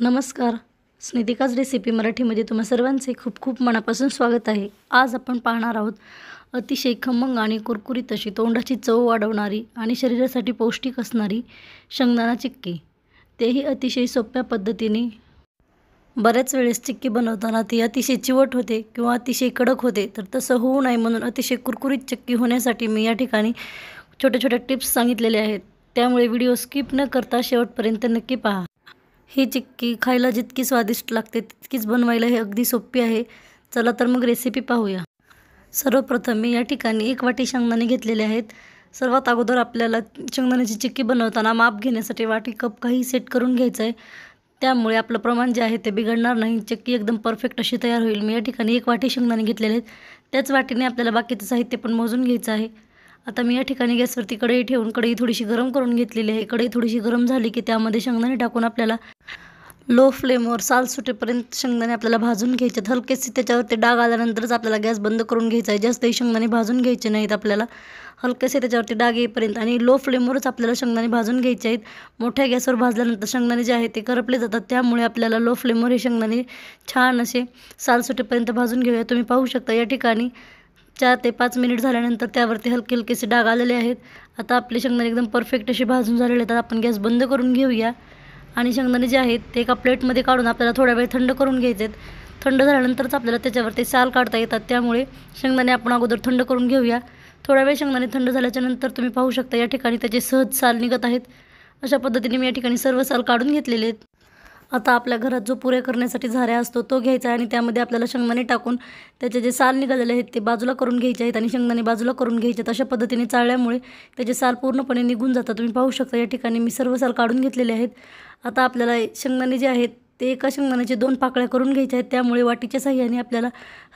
नमस्कार. स्नितिकाज रेसिपी मराठीमध्ये तुम्हा सर्वांचे खूप खूप मनापासून स्वागत आहे. आज आपण पाहणार आहोत अतिशय खमंग आणि कुरकुरीत अशी तोंडाची चव वाढवणारी आणि शरीरासाठी पौष्टिक असणारी शेंगदाणा चिक्की, तेही अतिशय सोप्या पद्धतीने. बऱ्याच वेळेस चिक्की बनवताना ती अतिशय चिवट होते किंवा अतिशय कडक होते, तर तसं होऊ नये म्हणून अतिशय कुरकुरीत चिक्की होण्यासाठी मी या ठिकाणी छोट्या छोट्या टिप्स सांगितलेल्या आहेत. त्यामुळे व्हिडिओ स्किप न करता शेवटपर्यंत नक्की पहा. ही चिक्की खायला जितकी स्वादिष्ट लागते तितकीच बनवायला हे अगदी सोपी आहे. चला तर मग रेसिपी पाहूया. सर्वप्रथम मी या ठिकाणी 1 वाटी शेंगदाणे घेतलेले आहेत. सर्वात अगोदर आपल्याला शेंगदाण्याची चिक्की बनवताना माप घेण्यासाठी वाटी कप काही सेट करून घ्यायचं आहे. त्यामुळे आपलं प्रमाण जे आहे ते बिघडणार नाही. चिक्की एकदम परफेक्ट अशी तयार होईल. मी या ठिकाणी 1 वाटी शेंगदाणे घेतलेले आहेत. त्याच वाटीने आपल्याला बाकीचं साहित्य पण मोजून घ्यायचं आहे. आता मी या ठिकाणी गॅसवरती कढई ठेवून कढई थोडीशी गरम करून घेतलेली आहे. कढई थोडीशी गरम झाली की त्यामध्ये शेंगदाणे टाकून आपल्याला लो फ्लेमवर साल सुटेपर्यंत शेंगदाणे आपल्याला भाजून घ्यायचे. हलकेसे त्याच्यावरती डाग आल्यानंतरच आपल्याला गॅस बंद करून घ्यायचा आहे. जास्तही शेंगदाणे भाजून घ्यायचे नाहीत आपल्याला. हलकेसे त्याच्यावरती डाग येईपर्यंत आणि लो फ्लेमवरच आपल्याला शेंगदाणे भाजून घ्यायचे आहेत. मोठ्या गॅसवर भाजल्यानंतर शेंगदाणे जे आहेत ते करपले जातात. त्यामुळे आपल्याला लो फ्लेमवर हे शेंगदाणे छान असे साल सुटेपर्यंत भाजून घेऊया. तुम्ही पाहू शकता या ठिकाणी 4 ते 5 मिनिट झाल्यानंतर त्यावरती हलके हलकेसे डाग आलेले आहेत. आता आपले शेंगदाणे एकदम परफेक्ट असे भाजून झालेले आहेत. आपण गॅस बंद करून घेऊया आणि शेंगदाणे जे आहेत ते एका प्लेटमध्ये काढून आपल्याला थोडा वेळ थंड करून घ्यायचे आहेत. थंड झाल्यानंतरच आपल्याला त्याच्यावरती साल काढता येतात. त्यामुळे शेंगदाणे आपण अगोदर थंड करून घेऊया. थोडा वेळ शेंगदाणे थंड झाल्याच्या नंतर तुम्ही पाहू शकता या ठिकाणी त्याचे सहज साल निघत आहेत. अशा पद्धतीने मी या ठिकाणी सर्व साल काढून घेतलेले आहेत. आता आपल्या घरात जो पुऱ्या करण्यासाठी झाऱ्या असतो तो घ्यायचा आहे आणि त्यामध्ये आपल्याला शेंगदाणे टाकून त्याचे जे साल निघालेले आहेत ते बाजूला करून घ्यायचे आहेत आणि शेंगदाणे बाजूला करून घ्यायचे आहेत. अशा पद्धतीने चाळल्यामुळे त्याचे साल पूर्णपणे निघून जातात. तुम्ही पाहू शकता या ठिकाणी मी सर्व साल काढून घेतलेले आहेत. आता आपल्याला शेंगदाणे जे आहेत ते एका शेंगदाण्याचे 2 पाकळ्या करून घ्यायच्या आहेत. त्यामुळे वाटीच्या साहाय्याने आपल्याला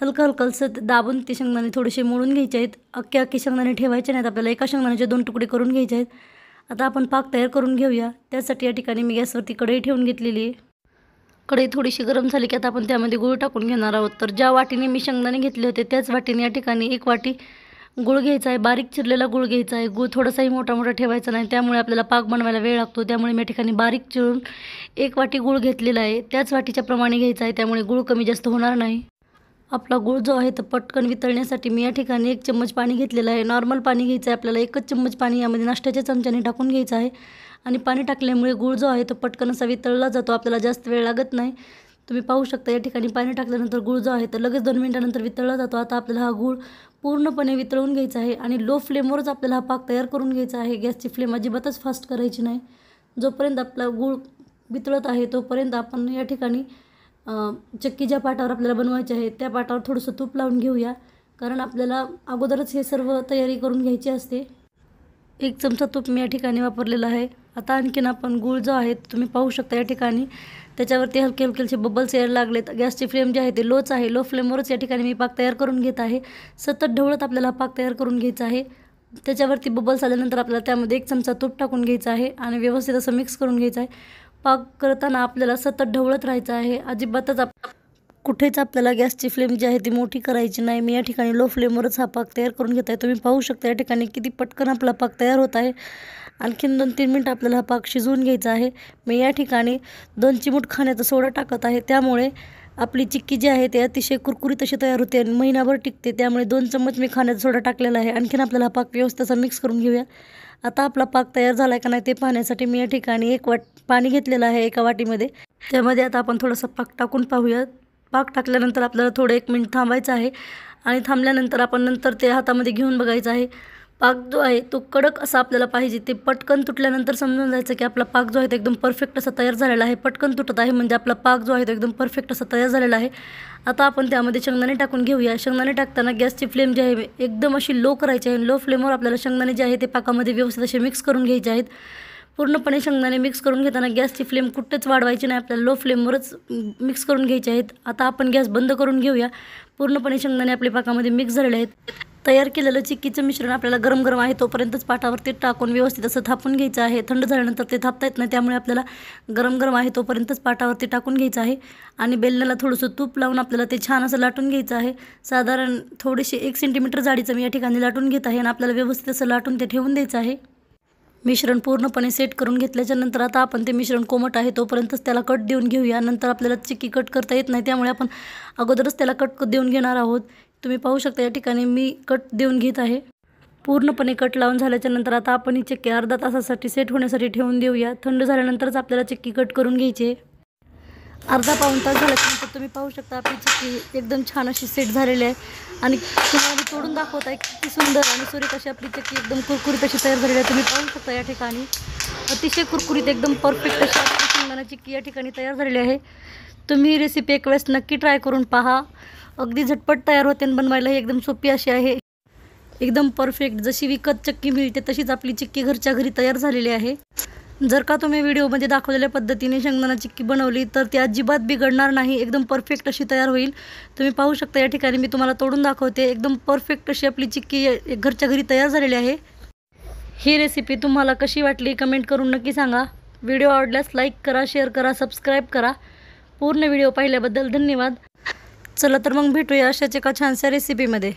हलकं दाबून ते शेंगदाणे थोडेसे मोडून घ्यायचे आहेत. अख्खे शेंगदाणे ठेवायचे नाहीत. आपल्याला एका शेंगदाण्याचे 2 तुकडे करून घ्यायचे आहेत. आता आपण पाक तयार करून घेऊया. त्यासाठी या ठिकाणी मी गॅसवरती कढई ठेवून घेतलेली आहे. कढई थोडीशी गरम झाली की आता आपण त्यामध्ये गूळ टाकून घेणार आहोत. तर ज्या वाटीने मी शेंगदाणे घेतले होते त्याच वाटीने या ठिकाणी 1 वाटी गूळ घ्यायचा आहे. बारीक चिरलेला गूळ घ्यायचा आहे. गूळ थोडासाही मोठा मोठा ठेवायचा नाही, त्यामुळे आपल्याला पाक बनवायला वेळ लागतो. त्यामुळे मी या ठिकाणी बारीक चिरून 1 वाटी गूळ घेतलेला आहे. त्याच वाटीच्या प्रमाणे घ्यायचा आहे, त्यामुळे गूळ कमी जास्त होणार नाही. आपला गूळ जो आहे तो पटकन वितळण्यासाठी मी या ठिकाणी 1 चम्मच पाणी घेतलेलं आहे. नॉर्मल पाणी घ्यायचं आहे आपल्याला. 1च चम्मच पाणी यामध्ये नाश्त्याच्या चमच्याने टाकून घ्यायचं आहे आणि पाणी टाकल्यामुळे गूळ जो आहे तो पटकन असा वितळला जातो. आपल्याला जास्त वेळ लागत नाही. तुम्ही पाहू शकता या ठिकाणी पाणी टाकल्यानंतर गूळ जो आहे तर लगेच 2 मिनिटानंतर वितळला जातो. आता आपल्याला हा गूळ पूर्णपणे वितळून घ्यायचा आहे आणि लो फ्लेमवरच आपल्याला हा पाक तयार करून घ्यायचा आहे. गॅसची फ्लेम अजिबातच फास्ट करायची नाही. जोपर्यंत आपला गूळ वितळत आहे तोपर्यंत आपण या ठिकाणी चक्की ज्या पाटावर आपल्याला बनवायचे आहे त्या पाटावर थोडंसं तूप लावून घेऊया, कारण आपल्याला अगोदरच हे सर्व तयारी करून घ्यायची असते. 1 चमचा तूप मी या ठिकाणी वापरलेला आहे. आता आणखीन आपण गूळ जो आहे तुम्ही पाहू शकता या ठिकाणी त्याच्यावरती हलके हलकेसे बबल्स यायला लागलेत. गॅसची फ्लेम जी आहे ते लोच आहे. लो फ्लेमवरच या ठिकाणी मी पाक तयार करून घेत आहे. सतत ढवळत आपल्याला पाक तयार करून घ्यायचा आहे. त्याच्यावरती बबल्स आल्यानंतर आपल्याला त्यामध्ये 1 चमचा तूप टाकून घ्यायचा आहे आणि व्यवस्थित असं मिक्स करून घ्यायचं आहे. पाक करताना आपल्याला सतत ढवळत राहायचं आहे. अजिबातच कुठेच आपल्याला गॅसची फ्लेम जी आहे ती मोठी करायची नाही. मी या ठिकाणी लो फ्लेमवरच हा पाक तयार करून घेत आहे. तुम्ही पाहू शकता या ठिकाणी किती पटकन आपला पाक तयार होत आहे. आणखीन 2-3 मिनिट आपल्याला हा पाक शिजवून घ्यायचा आहे. मी या ठिकाणी 2 चिमूट खाण्याचा सोडा टाकत आहे. त्यामुळे आपली चिक्की जी आहे ते अतिशय कुरकुरीत अशी तयार होते आणि महिनाभर टिकते. त्यामुळे 2 चम्मच मी खाण्याचा सोडा टाकलेला आहे. आणखीन आपल्याला हा पाक व्यवस्थित असा मिक्स करून घेऊया. आता आपला पाक तयार झाला आहे का नाही ते पाहण्यासाठी मी या ठिकाणी 1 वाट पाणी घेतलेलं आहे एका वाटीमध्ये. त्यामध्ये आता आपण थोडंसं पाक टाकून पाहूया. पाक टाकल्यानंतर आपल्याला थोडं 1 मिनिट थांबायचं आहे आणि थांबल्यानंतर आपण नंतर ते हातामध्ये घेऊन बघायचं आहे. पाक जो आहे तो कडक असा आपल्याला पाहिजे. ते पटकन तुटल्यानंतर समजून जायचं की आपला पाक जो आहे तो एकदम परफेक्ट असा तयार झालेला आहे. पटकन तुटत आहे म्हणजे आपला पाक जो आहे तो एकदम परफेक्ट असा तयार झालेला आहे. आता आपण त्यामध्ये शेंगदाणे टाकून घेऊया. शेंगदाणे टाकताना गॅसची फ्लेम जी आहे एकदम अशी लो करायची आहे. लो फ्लेमवर आपल्याला शेंगदाणे जे आहे ते पाकामध्ये व्यवस्थित असे मिक्स करून घ्यायचे आहेत. पूर्णपणे शेंगदाणे मिक्स करून घेताना गॅसची फ्लेम कुठेच वाढवायची नाही. आपल्याला लो फ्लेमवरच मिक्स करून घ्यायचे आहेत. आता आपण गॅस बंद करून घेऊया. पूर्णपणे शेंगदाणे आपल्या पाकामध्ये मिक्स झालेले आहेत. तयार केलेलं चिक्कीचं मिश्रण आपल्याला गरम गरम आहे तोपर्यंतच पाटावरती टाकून व्यवस्थित असं थापून घ्यायचं आहे. थंड झाल्यानंतर ते थापता येत नाही, त्यामुळे आपल्याला गरम गरम आहे तोपर्यंतच पाटावरती टाकून घ्यायचं आहे आणि बेलण्याला थोडंसं तूप लावून आपल्याला ते छान असं लाटून घ्यायचं आहे. साधारण थोडेसे 1 सेंटीमीटर जाडीचं मी या ठिकाणी लाटून घेत आहे आणि आपल्याला व्यवस्थित असं लाटून ते ठेवून द्यायचं आहे. मिश्रण पूर्णपणे सेट करून घेतल्याच्या नंतर आता आपण ते मिश्रण कोमट आहे तोपर्यंतच त्याला कट देऊन घेऊया। नंतर आपल्याला चिक्की कट करता येत नाही, त्यामुळे आपण अगोदरच त्याला कट देऊन घेणार आहोत। तुम्ही पाहू शकता या ठिकाणी मी कट देऊन घेत आहे। पूर्णपणे कट लावून झाल्याच्या नंतर आता आपण ही चिक्की अर्धा तासासाठी सेट होण्यासाठी ठेवून देऊया। थंड झाल्यानंतरच आपल्याला चिक्की कट करून घ्यायची आहे। अर्धा पाऊण तास झाल्यानंतर तुम्ही पाहू शकता आपली चिक्की एकदम छान अशी सेट झालेली आहे आणि तुम्हाला मी तोडून दाखवत आहे किती सुंदर आणि सुरेख अशी आपली चिक्की एकदम कुरकुरीत अशी तयार झालेली आहे। तुम्ही पाहू शकता या ठिकाणी अतिशय कुरकुरीत एकदम परफेक्ट अशी आपली शेंगदाणा चिक्की या ठिकाणी तयार झालेली आहे। तुम्ही ही रेसिपी एक वेळेस नक्की ट्राय करून पहा। अगदी झटपट तयार होते आणि बनवायलाही एकदम सोपी अशी आहे। एकदम परफेक्ट जशी विकत चिक्की मिळते तशीच आपली चिक्की घरच्या घरी तयार झालेली आहे। जर का तुम्ही व्हिडिओमध्ये दाखवलेल्या पद्धतीने शेंगदाणा चिक्की बनवली तर ती अजिबात बिघडणार नाही, एकदम परफेक्ट अशी तयार होईल। तुम्ही पाहू शकता या ठिकाणी मी तुम्हाला तोडून दाखवते। एकदम परफेक्ट अशी आपली चिक्की घरच्या घरी तयार झालेली आहे। ही रेसिपी तुम्हाला कशी वाटली कमेंट करून नक्की सांगा। व्हिडिओ आवडल्यास लाईक करा, शेअर करा, सबस्क्राईब करा। पूर्ण व्हिडिओ पाहिल्याबद्दल धन्यवाद। चला तर मग भेटूया अशाच एका छानशा रेसिपीमध्ये।